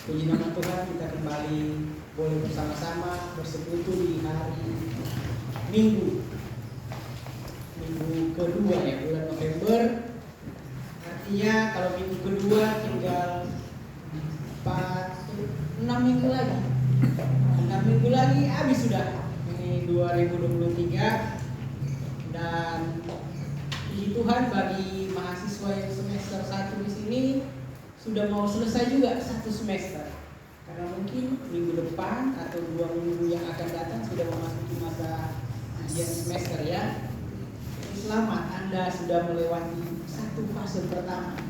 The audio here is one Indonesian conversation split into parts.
Puji nama Tuhan, kita kembali boleh bersama-sama bersekutu di hari Minggu kedua ya, bulan November. Artinya kalau minggu kedua tinggal 6 minggu lagi. 6 minggu lagi habis sudah. Ini 2023 dan puji Tuhan bagi mahasiswa yang semester 1 di sini sudah mau selesai juga satu semester. Karena mungkin minggu depan atau 2 minggu yang akan datang sudah memasuki masa ujian semester ya. Selamat, Anda sudah melewati satu fase pertama.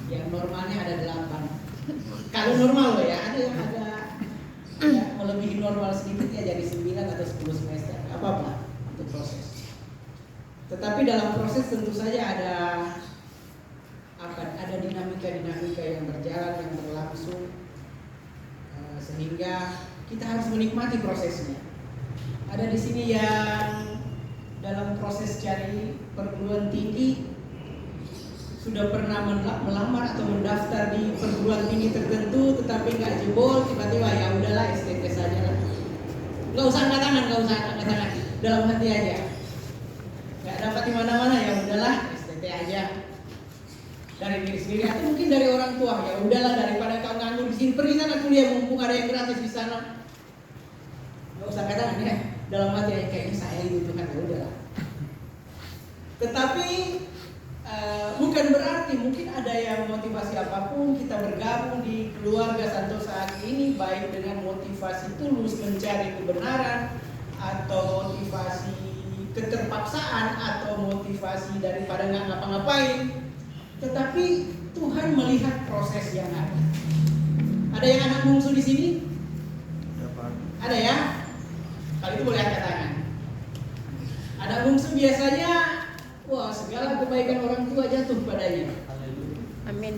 Yang normalnya ada 8. Kalau normal loh ya, ada yang ya, melebihi normal sedikit ya jadi 9 atau 10 semester. Apa-apa untuk proses. Tetapi dalam proses tentu saja ada dinamika yang berjalan, yang berlangsung, sehingga kita harus menikmati prosesnya. Ada di sini yang dalam proses cari perguruan tinggi sudah pernah melamar atau mendaftar di perguruan tinggi tertentu, tetapi nggak jebol, tiba-tiba ya udahlah STP saja lah. Nggak usah angkat tangan, dalam hati aja. Nggak dapat di mana-mana ya udahlah STP aja. Dari diri sendiri atau mungkin dari orang tua, ya udahlah daripada kau nganggur di sini, pergi sana kuliah mumpung ada yang gratis di sana. Nggak usah katakan ya, dalam hati aja kayaknya saya itu Tuhan, ya udahlah. Tetapi bukan berarti mungkin ada yang motivasi apapun kita bergabung di keluarga Santosa hari ini, baik dengan motivasi tulus mencari kebenaran atau motivasi keterpaksaan atau motivasi daripada nggak ngapa-ngapain. Tetapi Tuhan melihat proses yang ada. Ada yang anak bungsu di sini? Ada ya? Kalau itu boleh angkat tangan. Anak bungsu biasanya, wah segala kebaikan orang tua jatuh padanya. Amin.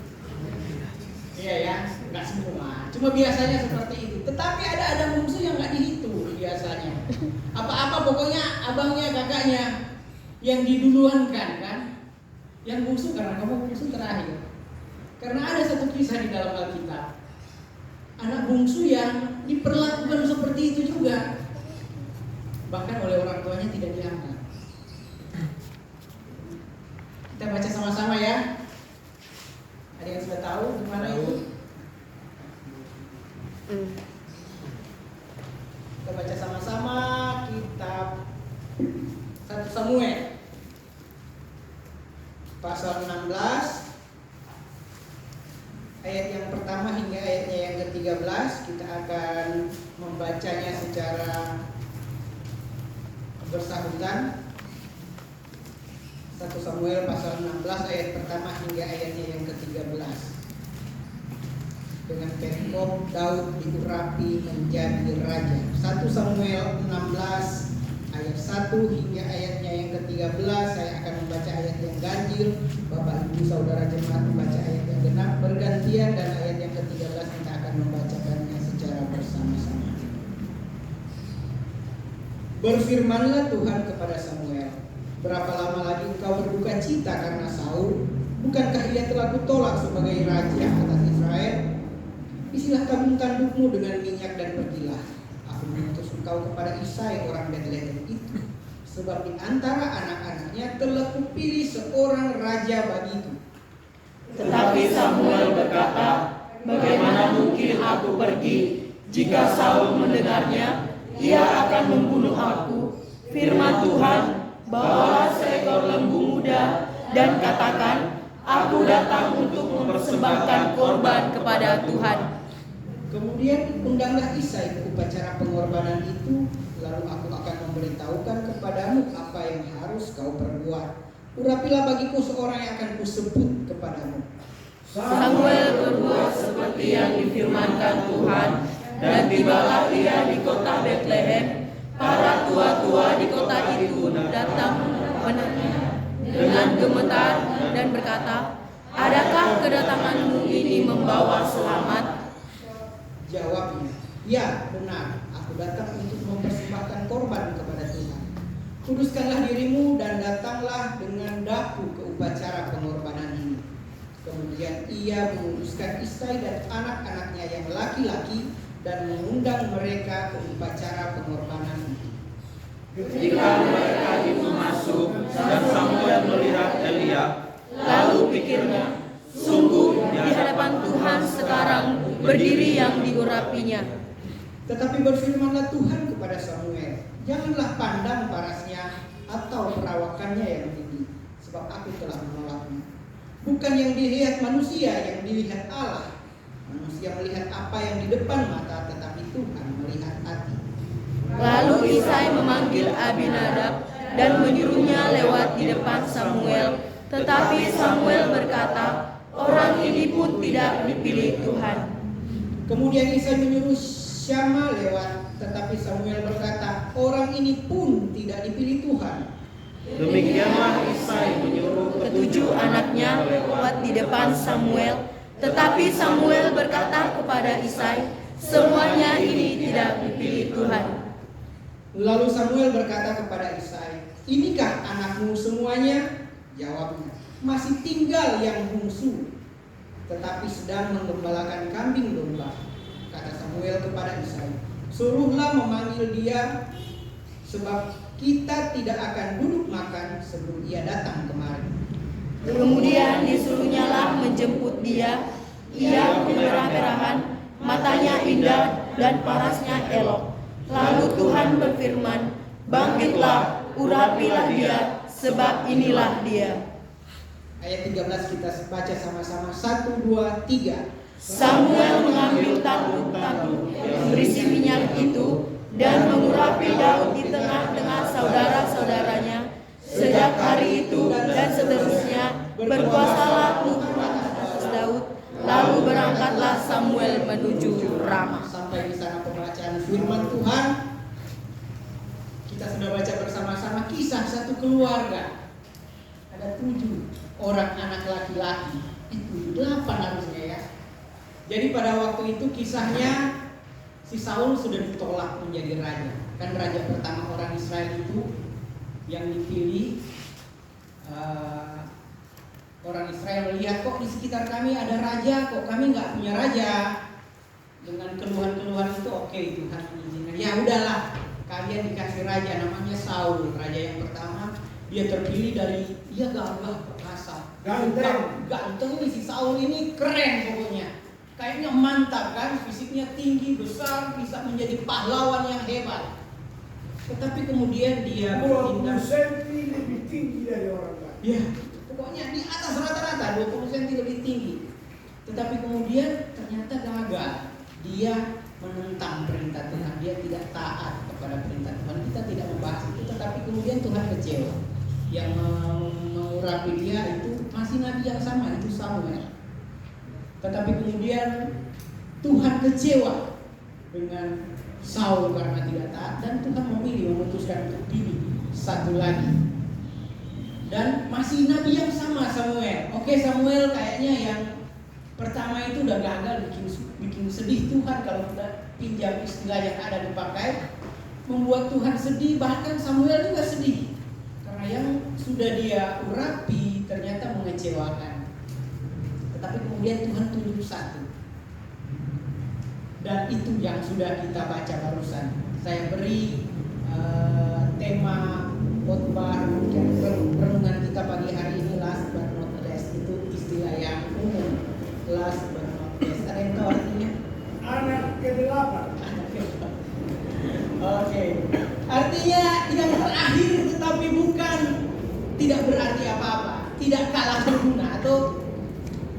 Iya ya, nggak semua. Cuma biasanya seperti itu. Tetapi ada anak bungsu yang nggak dihitung biasanya. Apa-apa pokoknya abangnya, kakaknya yang diduluankan kan? Yang bungsu karena kamu bungsu terakhir. Karena ada satu kisah di dalam Alkitab. Anak bungsu yang diperlakukan seperti itu juga. Bahkan oleh orang tuanya tidak diangkat. Kita baca sama-sama ya. Ada yang sudah tahu gimana itu? Kita baca sama-sama kitab 1 Samuel pasal 16 ayat yang pertama hingga ayatnya yang ke-13. Kita akan membacanya secara bersahutan. 1 Samuel pasal 16 ayat pertama hingga ayatnya yang ke-13. Dengan perikop Daud diurapi menjadi raja. 1 Samuel 16 ayat 1 hingga ayatnya yang ke-13. Saya akan membaca ayat yang ganjil, Bapak Ibu Saudara jemaat membaca ayat yang genap bergantian, dan ayat yang ke-13 kita akan membacakannya secara bersama-sama. Berfirmanlah Tuhan kepada Samuel, berapa lama lagi engkau berduka cita karena Saul? Bukankah ia telah kutolak sebagai raja atas Israel? Isilah tabung tandukmu dengan minyak dan pergilah. Aku mengutus engkau kepada Isai orang Betlehem itu, sebab di antara anak-anaknya telah kupilih seorang raja bagiku. Tetapi Samuel berkata, bagaimana mungkin aku pergi? Jika Saul mendengarnya, ia akan membunuh aku. Firman Tuhan, bawalah seekor lembu muda dan katakan, aku datang untuk mempersembahkan korban kepada Tuhan. Kemudian undanglah Isai ke upacara pengorbanan itu, lalu aku akan memberitahukan kepadamu apa yang harus kau perbuat. Urapilah bagiku seorang yang akan kusebut kepadamu. Samuel berbuat seperti yang difirmankan Tuhan, dan tibalah ia di kota Betlehem. Para tua-tua di kota itu datang menanya dengan gemetar dan berkata, adakah kedatanganmu ini membawa selamat? Jawabnya, ya benar, aku datang untuk mempersembahkan korban kepada Tuhan. Kuduskanlah dirimu dan datanglah dengan daku ke upacara pengorbanan ini. Kemudian Kemudian ia menguruskan Isai dan anak-anaknya yang laki-laki dan mengundang mereka ke upacara pengorbanan itu. Ketika mereka itu masuk dan Samuel melihat Elia, lalu pikirnya, sungguh di hadapan Tuhan sekarang berdiri yang diurapinya. Tetapi berfirmanlah Tuhan kepada Samuel, janganlah pandang parasnya atau perawakannya yang tinggi, sebab aku telah menolaknya. Bukan yang dilihat manusia, yang dilihat Allah. Manusia melihat apa yang di depan mata, tetapi Tuhan melihat hati. Lalu Isai memanggil Abinadab dan menyuruhnya lewat di depan Samuel. Tetapi Samuel berkata, orang ini pun tidak dipilih Tuhan. Kemudian Isai menyuruh Syama lewat, tetapi Samuel berkata, orang ini pun tidak dipilih Tuhan. Demikianlah Isai menyuruh ketujuh anaknya lewat di depan Samuel. Tetapi Samuel berkata kepada Isai, semuanya ini tidak dipilih Tuhan. Lalu Samuel berkata kepada Isai, inikah anakmu semuanya? Jawabnya, masih tinggal yang bungsu, tetapi sedang menggembalakan kambing domba. Kata Samuel kepada Isai, suruhlah memanggil dia, sebab kita tidak akan duduk makan sebelum ia datang kemari. Kemudian disuruhnyalah menjemput dia. Ia kemerah-merahan, matanya indah dan parasnya elok. Lalu Tuhan berfirman, bangkitlah, urapilah dia, sebab inilah dia. Ayat 13 kita baca sama-sama. 1, 2, 3. Samuel mengambil tanggung-tanggung yang berisi minyak itu dan mengurapi Daud di tengah-tengah saudara-saudaranya. Sejak hari itu dan seterusnya berkuasalah Tuhan atas Daud. Lalu berangkatlah Samuel menuju Rama. Sampai di sana pembacaan firman Tuhan. Kita sudah baca bersama-sama kisah satu keluarga. Ada 7 orang anak laki-laki. Itu 8 harusnya ya. Jadi pada waktu itu kisahnya si Saul sudah ditolak menjadi raja. Kan raja pertama orang Israel itu yang dipilih, orang Israel melihat kok di sekitar kami ada raja, kok kami nggak punya raja. Dengan keluhan-keluhan itu, oke, Tuhan mengizinkan. Ya udahlah, kalian dikasih raja namanya Saul. Raja yang pertama, dia terpilih dari dia gagah perkasa, ganteng nih si Saul ini, keren pokoknya. Kayaknya mantap kan, fisiknya tinggi, besar, bisa menjadi pahlawan yang hebat. Tetapi kemudian dia 20 cm lebih tinggi dari orang lain. Ya, pokoknya di atas rata-rata 20 cm lebih tinggi. Tetapi kemudian ternyata gagal. Dia menentang perintah Tuhan, dia tidak taat kepada perintah Tuhan. Kita tidak membahas itu, tetapi kemudian Tuhan kecewa. Yang mengurapi dia itu masih nabi yang sama, itu Samuel. Tetapi kemudian Tuhan kecewa dengan Saul karena tidak taat, dan Tuhan memutuskan untuk pilih satu lagi. Dan masih nabi yang sama, Samuel. Oke, Samuel kayaknya yang pertama itu udah gagal, bikin sedih Tuhan kalau kita pinjam istilah yang ada dipakai, membuat Tuhan sedih. Bahkan Samuel juga sedih karena yang sudah dia urapi ternyata mengecewakan. Tetapi kemudian Tuhan tunjuk satu, dan itu yang sudah kita baca barusan. Saya beri tema khotbah renungan kita pagi hari ini, last but not least. Itu istilah yang umum, last but not least. Ada yang tahu artinya? Anak ke-8. Oke. Artinya yang terakhir, tetapi bukan tidak berarti apa-apa, tidak kalah berguna, atau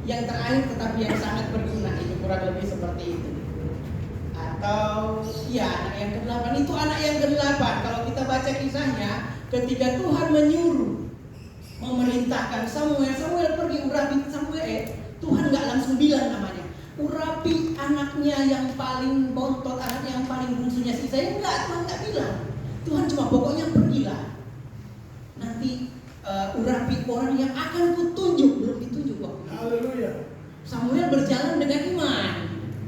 yang terakhir tetapi yang sangat berguna. Itu kurang lebih seperti itu. Atau ya, anak yang ke-8 itu anak yang ke-8. Kalau kita baca kisahnya, ketika Tuhan menyuruh memerintahkan Samuel pergi urapi Samuel, Tuhan nggak langsung bilang namanya, urapi anaknya yang paling bontot, anaknya yang paling bungsunya si saya. Enggak, Tuhan nggak bilang. Tuhan cuma pokoknya pergilah. Nanti urapi orang yang akan kutunjuk. Belum ditunjuk kok. Haleluya. Samuel berjalan dengan iman.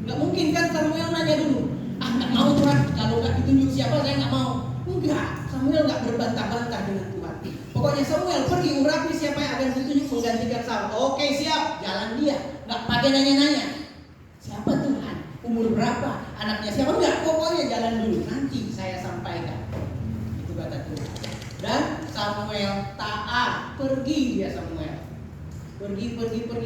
Nggak mungkin kan Samuel nanya dulu, nggak mau Tuhan, kalau nggak ditunjuk siapa saya nggak mau. Enggak, Samuel nggak berbantah-bantah dengan Tuhan. Pokoknya Samuel pergi urapi siapa yang akan ditunjuk. Kalau menggantikan Saul. Oke siap, jalan dia. Nggak pakai nanya-nanya. Siapa Tuhan? Umur berapa? Anaknya siapa? Enggak, pokoknya jalan dulu. Nanti saya sampaikan. Itu kata Tuhan. Dan Samuel taat. Pergi dia Samuel. Pergi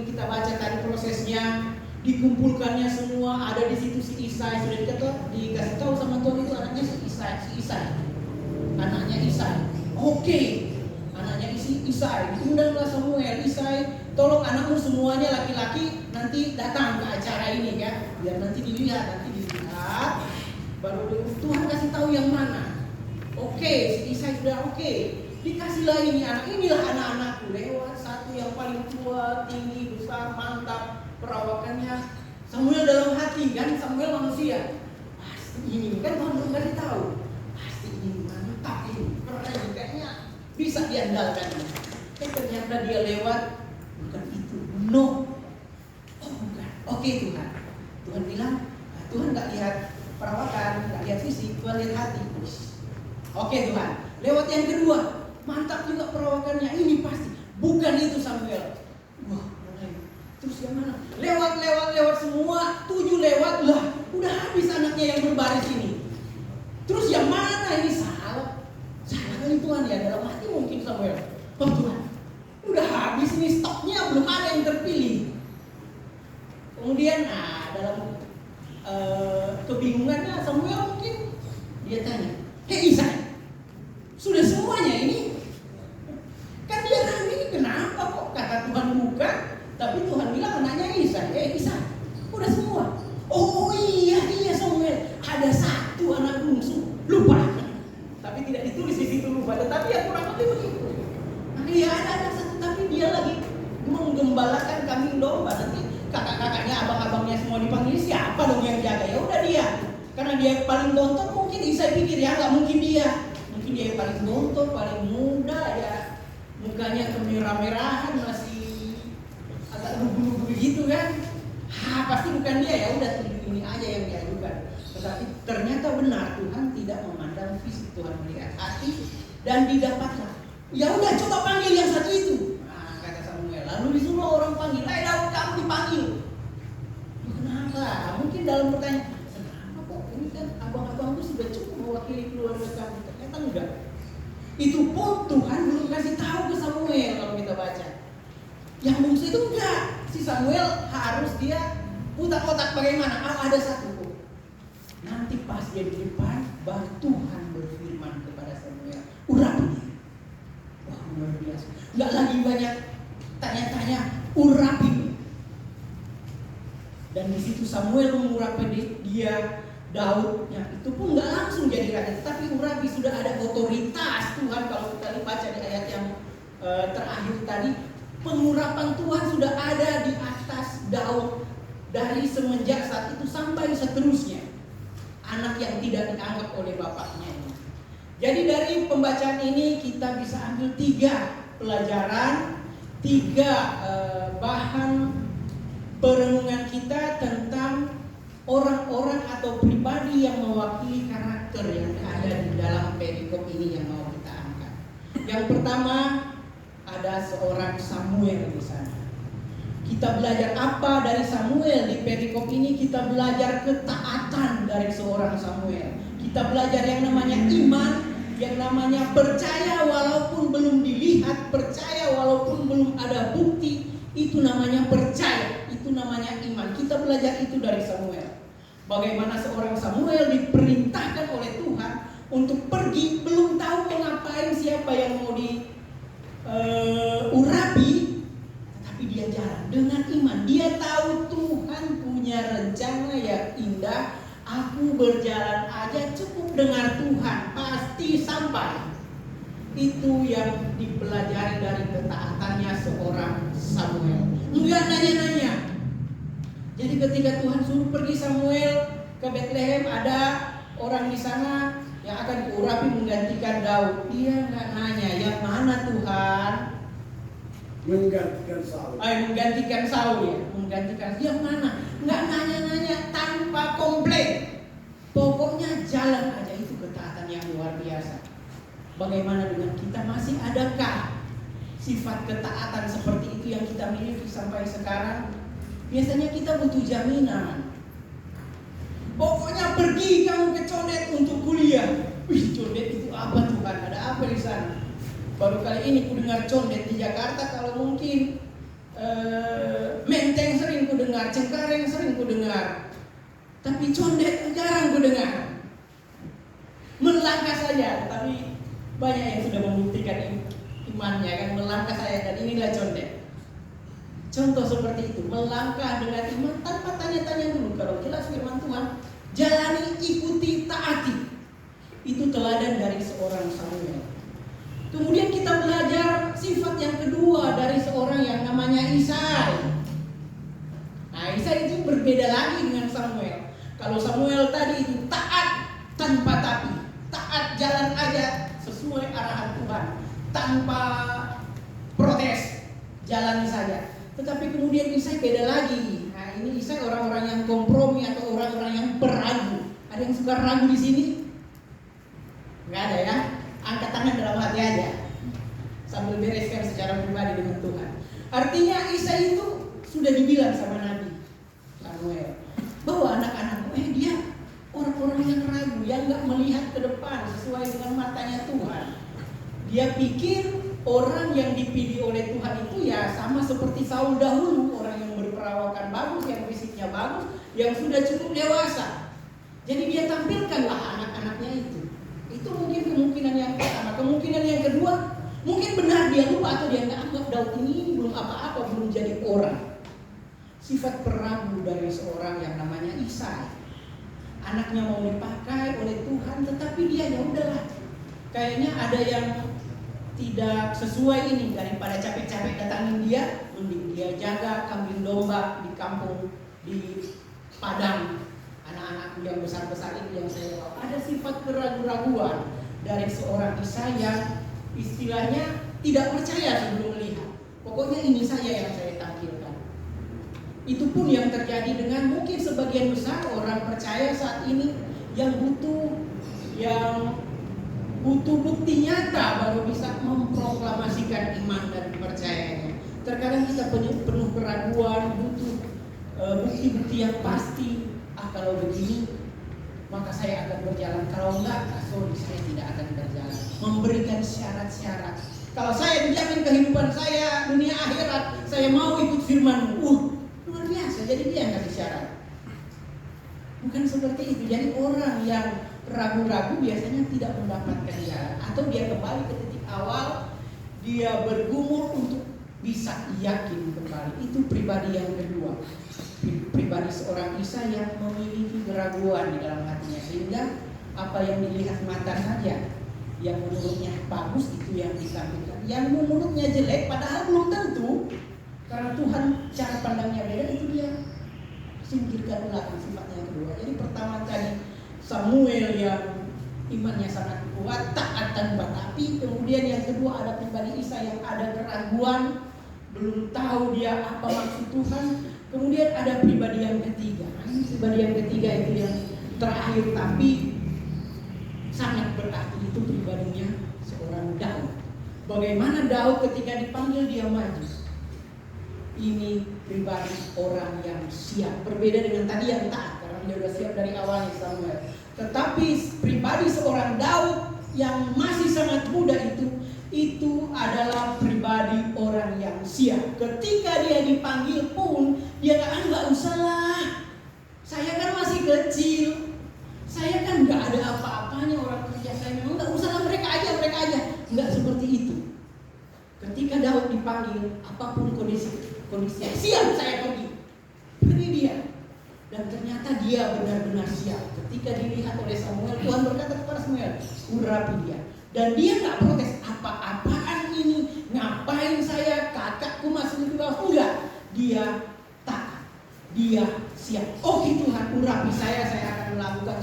kita baca tadi prosesnya. Dikumpulkannya semua, ada di situ si Isai, sudah dikasih tahu sama Tuhan itu anaknya si Isai. Anaknya Isai. Oke. Anaknya Isai. Diundanglah Samuel, Isai, tolong anakmu semuanya laki-laki nanti datang ke acara ini ya. Biar nanti dilihat. Baru Tuhan kasih tahu yang mana. Oke, si Isai sudah oke. Dikasihlah ini anak, inilah anak-anakku. Lewat satu yang paling tua, tinggi, besar, mantap. Perawakannya Samuel dalam hati kan, Samuel manusia. Pasti ini kan Tuhan belum kasih tahu. Pasti ini mantap ini, keren kayaknya bisa diandalkan. Ternyata dia lewat, bukan itu, no. Oh bukan, oke Tuhan. Tuhan bilang, Tuhan nggak lihat perawakan, nggak lihat fisik, Tuhan lihat hati. Oke Tuhan. Lewat yang kedua, mantap juga perawakannya. Ini pasti, bukan itu Samuel. Wah. Terus yang mana? Lewat semua, 7 lewat lah. Udah habis anaknya yang berbaris ini. Terus yang mana ini? Salah kali Tuhan ya, dalam hati mungkin Samuel. Oh Tuhan, udah habis ini stoknya, belum ada yang terpilih. Kemudian dalam kebingungannya Samuel mungkin dia tanya, hei Isai, sudah semuanya ini? Kan dia ragu ini kenapa kok kata Tuhan bukan? Tapi Tuhan bilang anaknya Isai, Isai, udah semua. Oh iya Samuel, ada satu anak bungsu, lupa. Tapi tidak ditulis di situ lupa, tetapi ya kurang lebih begitu. Iya ada satu, tapi dia lagi menggembalakan kambing domba. Nanti kakak-kakaknya, abang-abangnya semua dipanggil, siapa dong yang jaga? Ya udah dia, karena dia paling gontok mungkin Isai pikir ya nggak mungkin dia. Mungkin dia yang paling gontok, paling muda ya, mukanya kemerah-merahan masih agak lugu-lugu gitu kan. Pasti bukan dia, ya udah ini aja yang diajukan. Tetapi ternyata benar Tuhan tidak memandang fisik, Tuhan melihat hati dan didapatlah. Ya udah coba panggil yang satu itu. Kata Samuel. Lalu disuruh orang panggil. Daud kamu dipanggil. Kenapa? Mungkin dalam pertanyaan, kenapa kok ini kan abang-abangku sudah cukup mewakili keluarga kamu. Ternyata enggak. Itu pun Tuhan belum kasih tahu ke Samuel kalau kita baca. Yang bungsu itu enggak. Si Samuel harus dia putar otak bagaimana. Ada satu kok. Nanti pas dia di depan, baru Tuhan berfirman kepada Samuel, urapi dia. Wah luar biasa. Enggak lagi banyak tanya-tanya, urapi. Dan di situ Samuel mengurapi dia. Daudnya itu pun nggak langsung jadi raja, tapi urapi sudah ada otoritas Tuhan. Kalau kita baca di ayat yang terakhir tadi, pengurapan Tuhan sudah ada di atas Daud dari semenjak saat itu sampai seterusnya. Anak yang tidak dianggap oleh bapaknya ini. Jadi dari pembacaan ini kita bisa ambil 3 pelajaran, 3 bahan perenungan kita tentang orang-orang atau pribadi yang mewakili karakter yang ada di dalam perikop ini yang mau kita angkat. Yang pertama ada seorang Samuel di sana. Kita belajar apa dari Samuel di perikop ini? Kita belajar ketaatan dari seorang Samuel. Kita belajar yang namanya iman, yang namanya percaya walaupun belum dilihat, percaya walaupun belum ada bukti. Itu namanya percaya, itu namanya iman. Kita belajar itu dari Samuel. Bagaimana seorang Samuel diperintahkan oleh Tuhan untuk pergi, belum tahu mau ngapain, siapa yang mau diurapi, tetapi dia jalan dengan iman. Dia tahu Tuhan punya rencana yang indah. Aku berjalan aja cukup dengar Tuhan, pasti sampai. Itu yang dipelajari dari ketaatannya seorang Samuel. Enggak nanya-nanya. Jadi ketika Tuhan suruh pergi Samuel ke Bethlehem, ada orang di sana yang akan diurapi menggantikan Daud. Dia enggak nanya, yang mana Tuhan? Menggantikan Saul. Menggantikan Saul ya, menggantikan. Yang mana? Enggak nanya-nanya, tanpa komplain. Pokoknya jalan aja, itu ketaatan yang luar biasa. Bagaimana dengan kita? Masih adakah sifat ketaatan seperti itu yang kita miliki sampai sekarang, biasanya kita butuh jaminan. Pokoknya pergi kamu ke Condet untuk kuliah. Wih, Condet itu apa Tuhan? Ada apa di sana? Baru kali ini ku dengar Condet di Jakarta. Kalau mungkin Menteng sering ku dengar, Cengkareng sering ku dengar, tapi Condet jarang ku dengar. Melangkah saja, tapi banyak yang sudah membuktikan imannya kan, melangkah saja, dan inilah Condet. Contoh seperti itu, melangkah dengan iman tanpa tanya-tanya dulu. Kalau jelas firman Tuhan, jalani, ikuti, taati. Itu teladan dari seorang Samuel. Kemudian kita belajar sifat yang kedua dari seorang yang namanya Isai. Nah, Isai itu berbeda lagi dengan Samuel. Kalau Samuel tadi itu taat tanpa tapi, taat jalan aja sesuai arahan Tuhan, tanpa protes, jalani saja. Tetapi kemudian Isai beda lagi. Nah, ini Isai orang-orang yang kompromi atau orang-orang yang beragu. Ada yang suka ragu di sini? Nggak ada ya? Angkat tangan dalam hati aja, sambil bereskan secara pribadi dengan Tuhan. Artinya Isai itu sudah dibilang sama Nabi Samuel bahwa anak-anak dia orang-orang yang ragu, yang nggak melihat ke depan sesuai dengan matanya Tuhan. Dia pikir orang yang dipilih oleh Tuhan itu ya sama seperti Saul dahulu, orang yang berperawakan bagus, yang fisiknya bagus, yang sudah cukup dewasa. Jadi dia tampilkanlah anak-anaknya itu. Itu mungkin kemungkinan yang pertama. Kemungkinan yang kedua, mungkin benar dia lupa atau dia nggak anggap Daud ini belum apa-apa, belum jadi orang. Sifat peragu dari seorang yang namanya Isai. Anaknya mau dipakai oleh Tuhan, tetapi dia ya udahlah. Kayaknya ada yang tidak sesuai ini, daripada capek-capek datangin dia, mending dia jaga kambing domba di kampung, di padang. Anak-anak yang besar-besar ini yang saya bawa. Ada sifat keraguan dari seorang Isai yang istilahnya tidak percaya sebelum melihat. Pokoknya ini saja yang saya tampilkan. Itu pun yang terjadi dengan mungkin sebagian besar orang percaya saat ini yang butuh bukti nyata baru bisa memproklamasikan iman dan percayanya. Terkadang kita penuh keraguan, butuh bukti-bukti yang pasti. Kalau begini maka saya akan berjalan, kalau enggak, sorry, saya tidak akan berjalan. Memberikan syarat-syarat. Kalau saya dijamin kehidupan saya dunia akhirat, saya mau ikut firman. Luar biasa. Jadi dia yang kasih syarat. Bukan seperti itu. Jadi orang yang ragu-ragu biasanya tidak mendapatkan jalan, atau dia kembali ke titik awal, dia bergumul untuk bisa yakin kembali. Itu pribadi yang kedua. Pribadi seorang Isai yang memiliki keraguan di dalam hatinya, sehingga apa yang dilihat mata saja, yang menurutnya bagus itu yang ditampilkan, yang menurutnya jelek padahal belum tentu, karena Tuhan cara pandangnya beda, itu dia singkirkan belakang. Sifatnya yang kedua. Jadi pertama tadi Samuel yang imannya sangat kuat, taat tanpa tapi. Kemudian yang kedua ada pribadi Isai yang ada keraguan, belum tahu dia apa maksud Tuhan. Kemudian ada pribadi yang ketiga. Ini pribadi yang ketiga itu yang terakhir tapi sangat berarti, itu pribadinya seorang Daud. Bagaimana Daud ketika dipanggil dia maju. Ini pribadi orang yang siap. Berbeda dengan tadi yang taat, karena dia sudah siap dari awalnya Samuel. Tetapi pribadi seorang Daud yang masih sangat muda itu adalah pribadi orang yang siap. Ketika dia dipanggil pun dia nggak usah lah, saya kan masih kecil, saya kan nggak ada apa-apanya, orang kerja saya memang nggak usah lah, mereka aja, nggak seperti itu. Ketika Daud dipanggil, apapun kondisinya, siap saya pergi dia. Dan ternyata dia benar-benar siap. Ketika dilihat oleh Samuel, Tuhan berkata kepada Samuel, urapi dia. Dan dia nggak protes, apa-apaan ini, ngapain saya, kakakku masih di bawah. Enggak, dia taat, dia siap. Oke Tuhan, urapi saya akan melakukan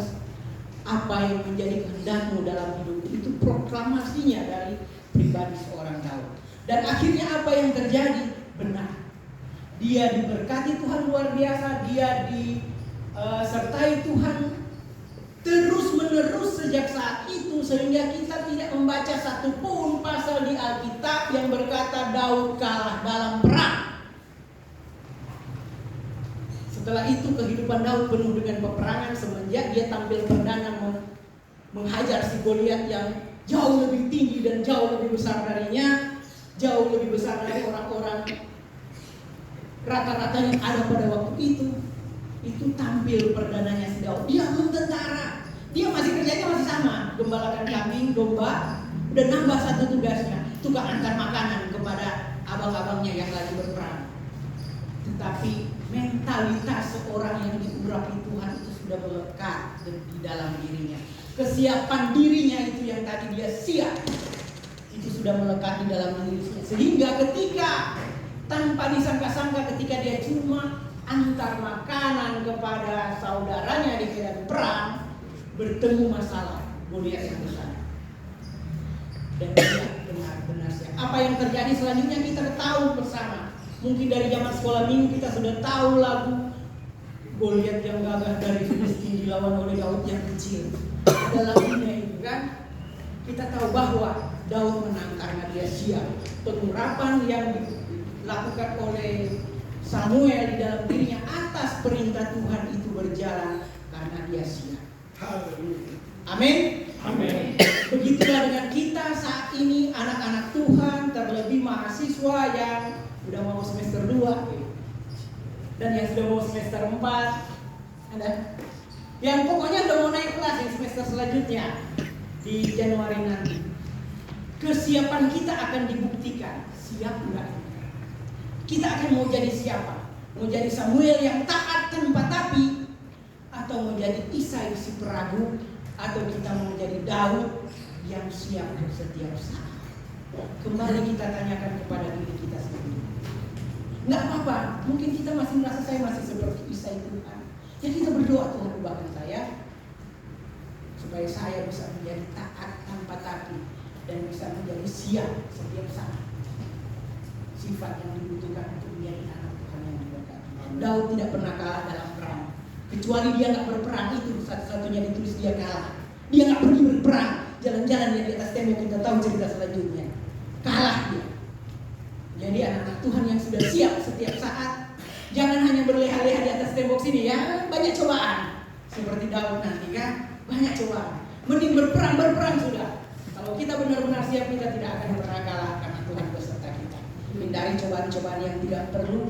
apa yang menjadi kehendak-Mu dalam hidupku. Itu proklamasinya dari pribadi seorang Daud. Dan akhirnya apa yang terjadi? Benar, dia diberkati Tuhan luar biasa, dia disertai Tuhan terus menerus. menerus sejak saat itu, sehingga kita tidak membaca satupun pasal di Alkitab yang berkata Daud kalah dalam perang. Setelah itu kehidupan Daud penuh dengan peperangan semenjak dia tampil perdana menghajar si Goliat yang jauh lebih tinggi dan jauh lebih besar darinya, jauh lebih besar dari orang-orang rata-rata yang ada pada waktu itu. Itu tampil perdananya si Daud. Dia belum tentara, dia masih kerjanya masih sama, gembalakan kambing, domba. Udah nambah satu tugasnya, tukang antar makanan kepada abang-abangnya yang lagi berperang. Tetapi mentalitas seorang yang diurapi Tuhan itu sudah melekat di dalam dirinya. Kesiapan dirinya itu yang tadi dia siap, itu sudah melekat di dalam dirinya. Sehingga ketika tanpa disangka-sangka, ketika dia cuma antar makanan kepada saudaranya di medan perang, bertemu masalah Goliat yang besar. Dan dia benar-benar siap. Apa yang terjadi selanjutnya kita tahu bersama. Mungkin dari zaman sekolah minggu kita sudah tahu lagu Goliat yang gagah dari Filistin dilawan oleh Daud yang kecil. Ada lagunya itu kan. Kita tahu bahwa Daud menang karena dia siap. Pengurapan yang dilakukan oleh Samuel di dalam dirinya atas perintah Tuhan itu berjalan karena dia siap. Haleluya. Amin. Amin. Begitulah dengan kita saat ini, anak-anak Tuhan, terlebih mahasiswa yang sudah mau semester 2 dan yang sudah mau semester 4, ada yang pokoknya udah mau naik kelas yang semester selanjutnya di Januari nanti. Kesiapan kita akan dibuktikan. Siap enggak? Kita akan mau jadi siapa? Mau jadi Samuel yang taat tanpa tapi, atau mau jadi Isai si peragu, atau kita mau jadi Daud yang siap setiap saat? Kembali kita tanyakan kepada diri kita sendiri. Nggak apa-apa, mungkin kita masih merasa saya masih seperti Isai Tuhan. Ya kita berdoa, Tuhan ubahkan saya supaya saya bisa menjadi taat tanpa tapi dan bisa menjadi siap setiap saat. Sifat yang dibutuhkan untuk menjadi anak Tuhan yang diberkati. Daud tidak pernah kalah dalam perang, kecuali dia nggak berperang, itu satu-satunya ditulis dia kalah. Dia nggak pergi berperang, jalan-jalan dia di atas tembok, kita tahu cerita selanjutnya. Kalah dia. Jadi anak-anak Tuhan yang sudah siap setiap saat, jangan hanya berleha-leha di atas tembok sini ya, banyak cobaan. Seperti Daud nanti kan, banyak cobaan. Mending berperang sudah. Kalau kita benar-benar siap, kita tidak akan pernah kalah karena Tuhan beserta kita. Hindari cobaan-cobaan yang tidak perlu,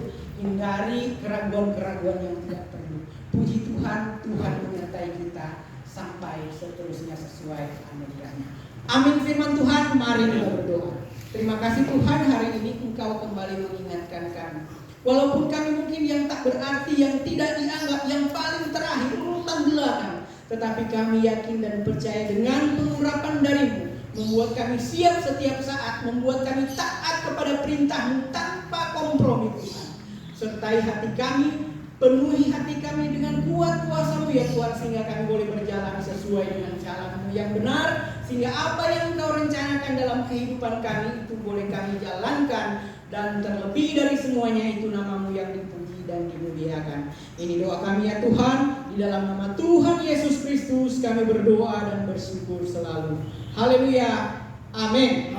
hindari keraguan-keraguan yang tidak perlu. Puji Tuhan, Tuhan menyertai kita sampai seterusnya sesuai anugerahnya. Amin firman Tuhan, mari kita berdoa. Terima kasih Tuhan, hari ini Engkau kembali mengingatkan kami. Walaupun kami mungkin yang tak berarti, yang tidak dianggap, yang paling terakhir, urutan belakang, tetapi kami yakin dan percaya dengan pengurapan dari-Mu membuat kami siap setiap saat, membuat kami taat kepada perintah-Mu tanpa kompromi Tuhan. Sertai hati kami, penuhi hati kami dengan kuat kuasa-Mu ya Tuhan, sehingga kami boleh berjalan sesuai dengan jalan-Mu yang benar, sehingga apa yang Engkau rencanakan dalam kehidupan kami itu boleh kami jalankan, dan terlebih dari semuanya itu nama-Mu yang dipuji dan dimuliakan. Ini doa kami ya Tuhan, di dalam nama Tuhan Yesus Kristus kami berdoa dan bersyukur selalu. Haleluya. Amin.